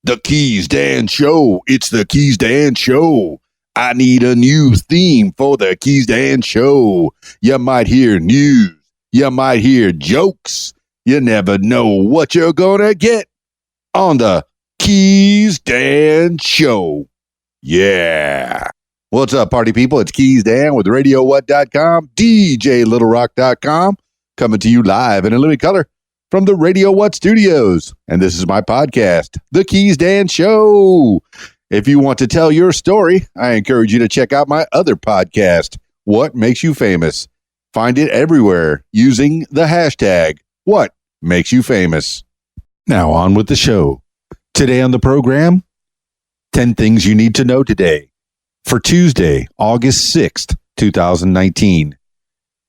The KeysDAN Show. It's the KeysDAN Show. I need a new theme for the KeysDAN Show. You might hear news. You might hear jokes. You never know what you're going to get on the KeysDAN Show. Yeah. What's up, party people? It's KeysDAN with RadioWhat.com, DJLittleRock.com, coming to you live in a living color from the Radio What Studios. And this is my podcast, The KeysDAN Show. If you want to tell your story, I encourage you to check out my other podcast, What Makes You Famous. Find it everywhere using the hashtag, What Makes You Famous. Now on with the show. Today on the program, 10 things you need to know today for Tuesday, August 6th, 2019.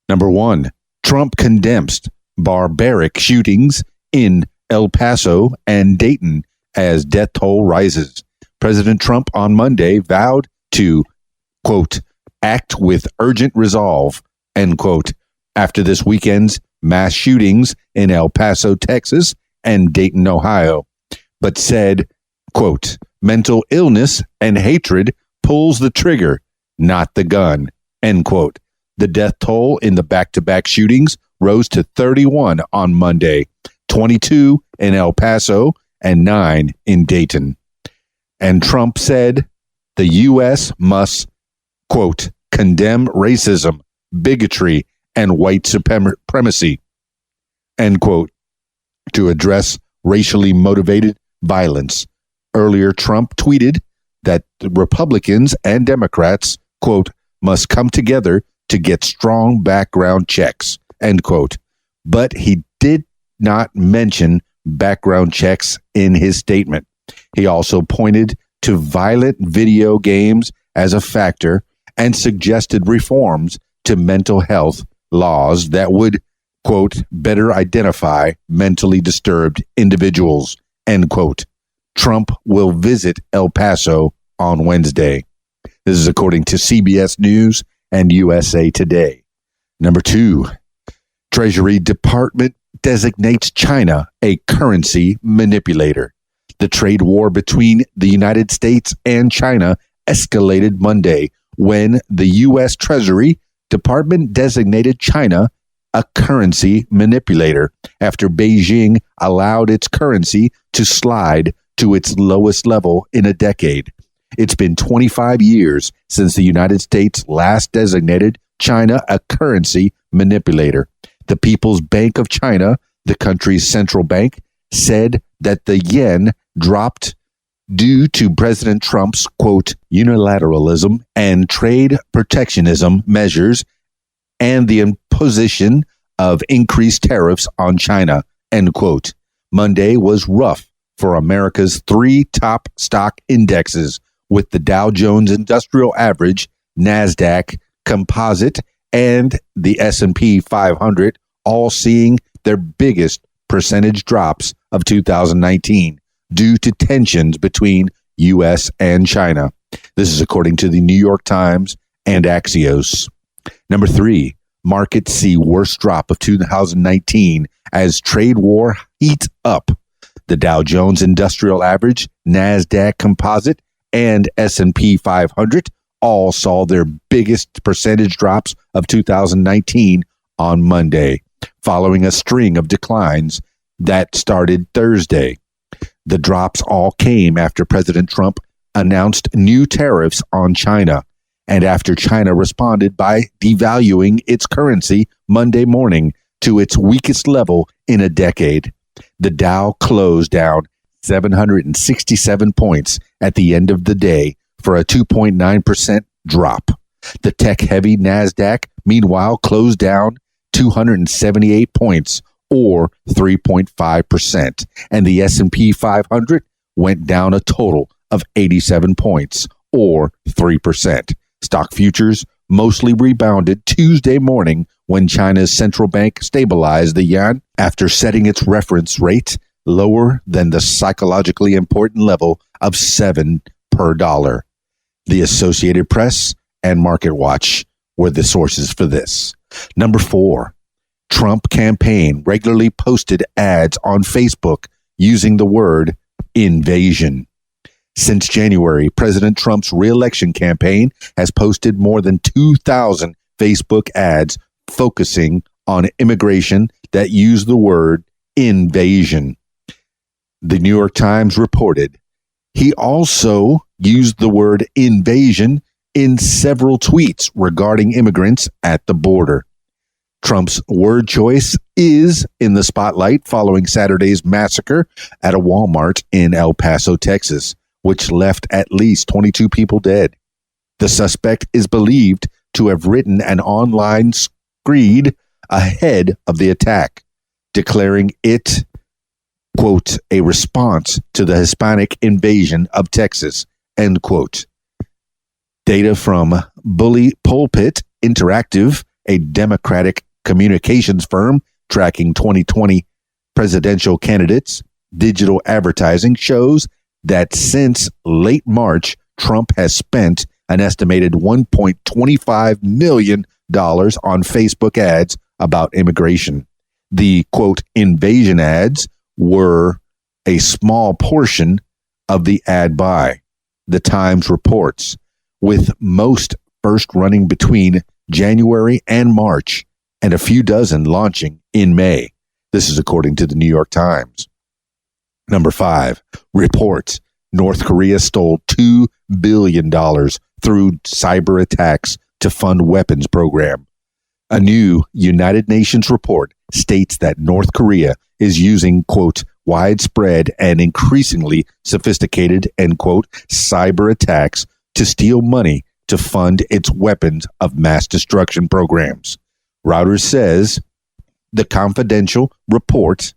Number 1, Trump condemns barbaric shootings in El Paso and Dayton as death toll rises. President Trump on Monday vowed to, quote, act with urgent resolve, end quote, after this weekend's mass shootings in El Paso, Texas and Dayton, Ohio, but said, quote, mental illness and hatred pulls the trigger, not the gun, end quote. The death toll in the back-to-back shootings rose to 31 on Monday, 22 in El Paso and 9 in Dayton. And Trump said the U.S. must, quote, condemn racism, bigotry, and white supremacy, end quote, to address racially motivated violence. Earlier, Trump tweeted that the Republicans and Democrats, quote, must come together to get strong background checks, end quote. But he did not mention background checks in his statement. He also pointed to violent video games as a factor and suggested reforms to mental health laws that would, quote, better identify mentally disturbed individuals, end quote. Trump will visit El Paso on Wednesday. This is according to CBS News and USA Today. Number 2, Treasury Department designates China a currency manipulator. The trade war between the United States and China escalated Monday when the U.S. Treasury Department designated China a currency manipulator after Beijing allowed its currency to slide to its lowest level in a decade. It's been 25 years since the United States last designated China a currency manipulator. The People's Bank of China, the country's central bank, said that the yen dropped due to President Trump's, quote, unilateralism and trade protectionism measures and the imposition of increased tariffs on China, end quote. Monday was rough for America's 3 top stock indexes, with the Dow Jones Industrial Average, NASDAQ Composite, and the S&P 500 all seeing their biggest percentage drops of 2019 due to tensions between U.S. and China. This is according to the New York Times and Axios. Number 3, markets see worst drop of 2019 as trade war heats up. The Dow Jones Industrial Average, NASDAQ Composite, and S&P 500 all saw their biggest percentage drops of 2019 on Monday, following a string of declines that started Thursday. The drops all came after President Trump announced new tariffs on China and after China responded by devaluing its currency Monday morning to its weakest level in a decade. The Dow closed down 767 points at the end of the day for a 2.9% drop. The tech-heavy NASDAQ, meanwhile, closed down 278 points, or 3.5%, and the S&P 500 went down a total of 87 points, or 3%. Stock futures mostly rebounded Tuesday morning when China's central bank stabilized the yuan after setting its reference rate lower than the psychologically important level of 7 per dollar. The Associated Press and MarketWatch were the sources for this. Number 4, Trump campaign regularly posted ads on Facebook using the word invasion. Since January, President Trump's re-election campaign has posted more than 2,000 Facebook ads focusing on immigration that use the word invasion. The New York Times reported he also used the word invasion in several tweets regarding immigrants at the border. Trump's word choice is in the spotlight following Saturday's massacre at a Walmart in El Paso, Texas, which left at least 22 people dead. The suspect is believed to have written an online screed ahead of the attack, declaring it, quote, a response to the Hispanic invasion of Texas, end quote. Data from Bully Pulpit Interactive, a Democratic communications firm tracking 2020 presidential candidates' digital advertising, shows that since late March, Trump has spent an estimated $1.25 million on Facebook ads about immigration. The, quote, invasion ads were a small portion of the ad buy, the Times reports, with most first running between January and March, and a few dozen launching in May. This is according to the New York Times. Number 5, reports North Korea stole $2 billion through cyber attacks to fund weapons program. A new United Nations report states that North Korea is using, quote, widespread and increasingly sophisticated, end quote, cyber attacks to steal money to fund its weapons of mass destruction programs. Reuters says the confidential report,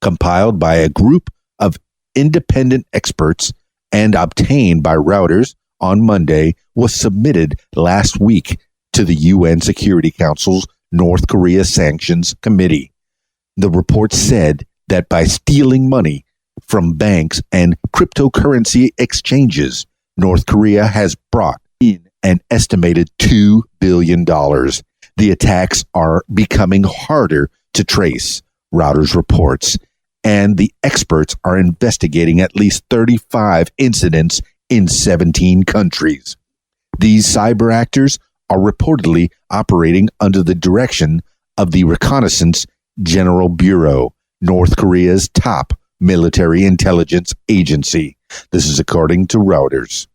compiled by a group of independent experts and obtained by Reuters on Monday, was submitted last week to the UN Security Council's North Korea Sanctions Committee. The report said that by stealing money from banks and cryptocurrency exchanges, North Korea has brought in an estimated $2 billion. The attacks are becoming harder to trace, Reuters reports, and the experts are investigating at least 35 incidents in 17 countries. These cyber actors are reportedly operating under the direction of the Reconnaissance General Bureau, North Korea's top military intelligence agency. This is according to Reuters.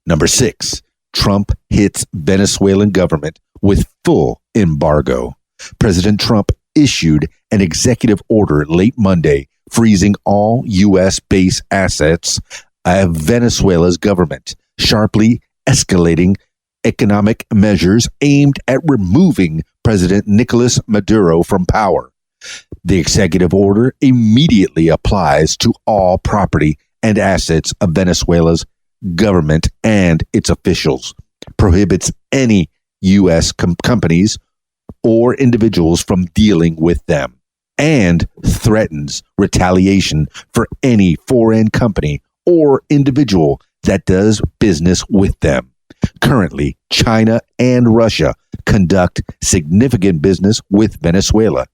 Number 6, Trump hits Venezuelan government with full embargo. President Trump issued an executive order late Monday freezing all U.S.-based assets of Venezuela's government, sharply escalating economic measures aimed at removing President Nicolas Maduro from power. The executive order immediately applies to all property and assets of Venezuela's government and its officials, prohibits any U.S. companies or individuals from dealing with them, and threatens retaliation for any foreign company or individual that does business with them. Currently, China and Russia conduct significant business with Venezuela.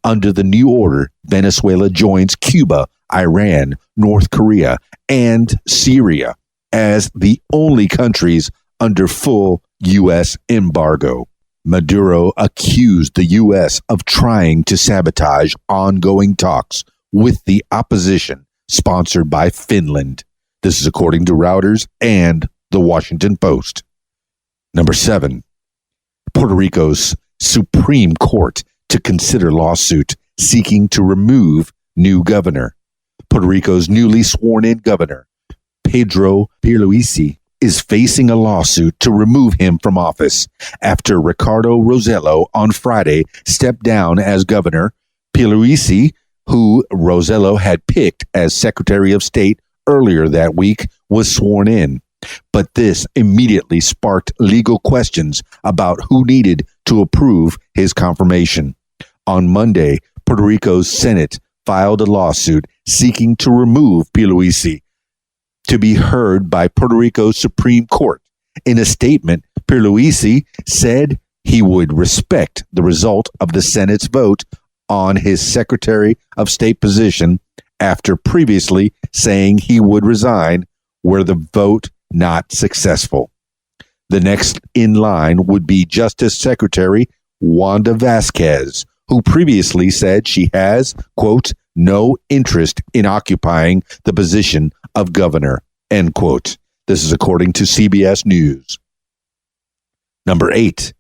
Under the new order, Venezuela joins Cuba, Iran, North Korea, and Syria as the only countries under full U.S. embargo. Maduro accused the U.S. of trying to sabotage ongoing talks with the opposition sponsored by Finland. This is according to Reuters and the Washington Post. Number 7, Puerto Rico's Supreme Court to consider lawsuit seeking to remove new governor. Puerto Rico's newly sworn-in governor, Pedro Pierluisi, is facing a lawsuit to remove him from office after Ricardo Rosello on Friday stepped down as governor. Pierluisi, who Rosello had picked as Secretary of State earlier that week, was sworn in. But this immediately sparked legal questions about who needed to approve his confirmation. On Monday, Puerto Rico's Senate filed a lawsuit seeking to remove Pierluisi to be heard by Puerto Rico's Supreme Court. In a statement, Pierluisi said he would respect the result of the Senate's vote on his Secretary of State position after previously saying he would resign were the vote not successful. The next in line would be Justice Secretary Wanda Vasquez, who previously said she has, quote, no interest in occupying the position of governor, end quote. This is according to CBS News. Number 8,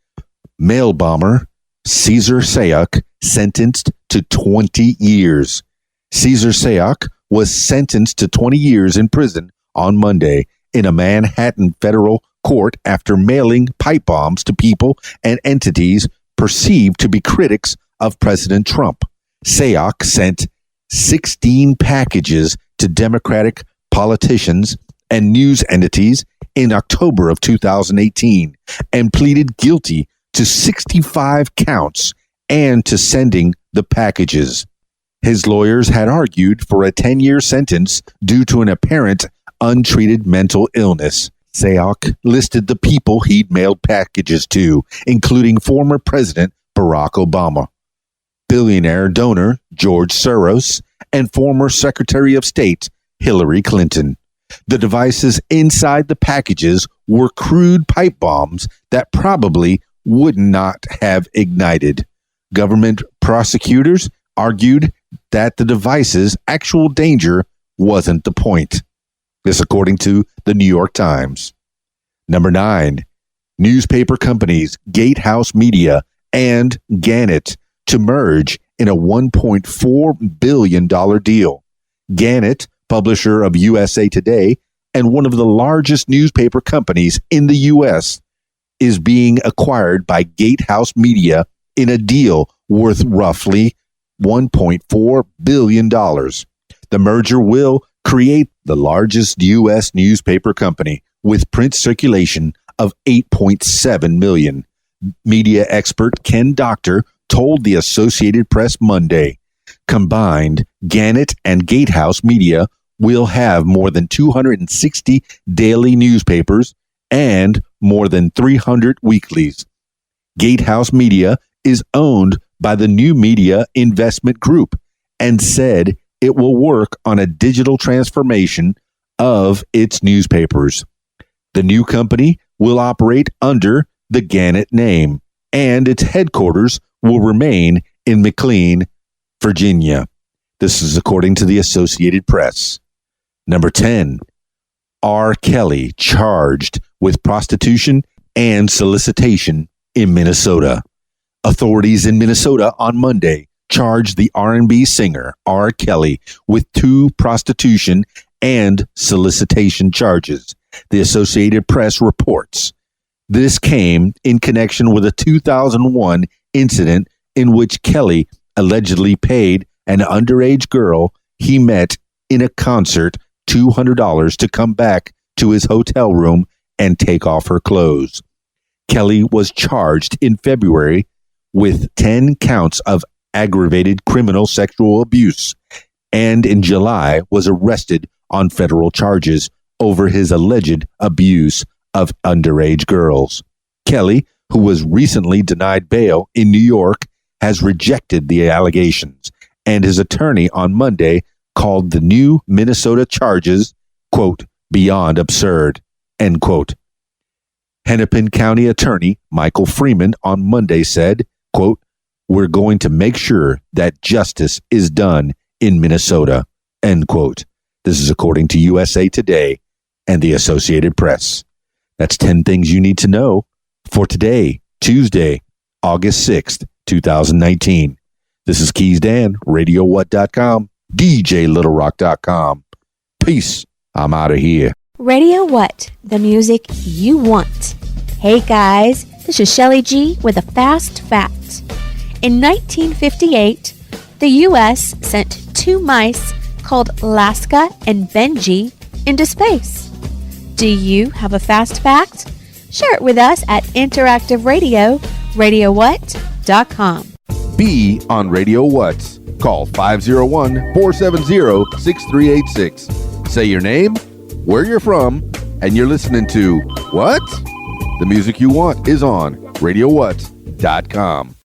mail bomber Cesar Sayoc sentenced to 20 years. Cesar Sayoc was sentenced to 20 years in prison on Monday in a Manhattan federal court after mailing pipe bombs to people and entities perceived to be critics of President Trump. Sayoc sent 16 packages to Democratic politicians and news entities in October of 2018 and pleaded guilty to 65 counts and to sending the packages. His lawyers had argued for a 10-year sentence due to an apparent untreated mental illness. Sayoc listed the people he'd mailed packages to, including former President Barack Obama, billionaire donor George Soros, and former Secretary of State Hillary Clinton. The devices inside the packages were crude pipe bombs that probably would not have ignited. Government prosecutors argued that the device's actual danger wasn't the point. This according to the New York Times. Number 9, newspaper companies Gatehouse Media and Gannett to merge in a $1.4 billion deal. Gannett, publisher of USA Today and one of the largest newspaper companies in the U.S., is being acquired by Gatehouse Media in a deal worth roughly $1.4 billion. The merger will create the largest U.S. newspaper company with print circulation of 8.7 million. Media expert Ken Doctor told the Associated Press Monday. Combined, Gannett and Gatehouse Media will have more than 260 daily newspapers and more than 300 weeklies. Gatehouse Media is owned by the New Media Investment Group and said it will work on a digital transformation of its newspapers. The new company will operate under the Gannett name, and its headquarters will remain in McLean, Virginia. This is according to the Associated Press. Number 10, R. Kelly charged with prostitution and solicitation in Minnesota. Authorities in Minnesota on Monday charged the R&B singer R. Kelly with 2 prostitution and solicitation charges. The Associated Press reports. This came in connection with a 2001 incident in which Kelly allegedly paid an underage girl he met in a concert $200 to come back to his hotel room and take off her clothes. Kelly was charged in February with 10 counts of aggravated criminal sexual abuse, and in July was arrested on federal charges over his alleged abuse of underage girls. Kelly, who was recently denied bail in New York, has rejected the allegations, and his attorney on Monday called the new Minnesota charges, quote, beyond absurd, end quote. Hennepin County Attorney Michael Freeman on Monday said, quote, we're going to make sure that justice is done in Minnesota, end quote. This is according to USA Today and the Associated Press. That's 10 things you need to know for today, Tuesday, August 6th, 2019. This is KeysDAN, RadioWhat.com, DJLittleRock.com. Peace. I'm out of here. Radio What, the music you want. Hey guys, this is Shelly G with a fast fact. In 1958, the U.S. sent 2 mice called Laska and Benji into space. Do you have a fast fact? Share it with us at Interactive Radio, RadioWhat.com. Be on Radio What. Call 501-470-6386. Say your name, where you're from, and you're listening to What? The music you want is on RadioWhat.com.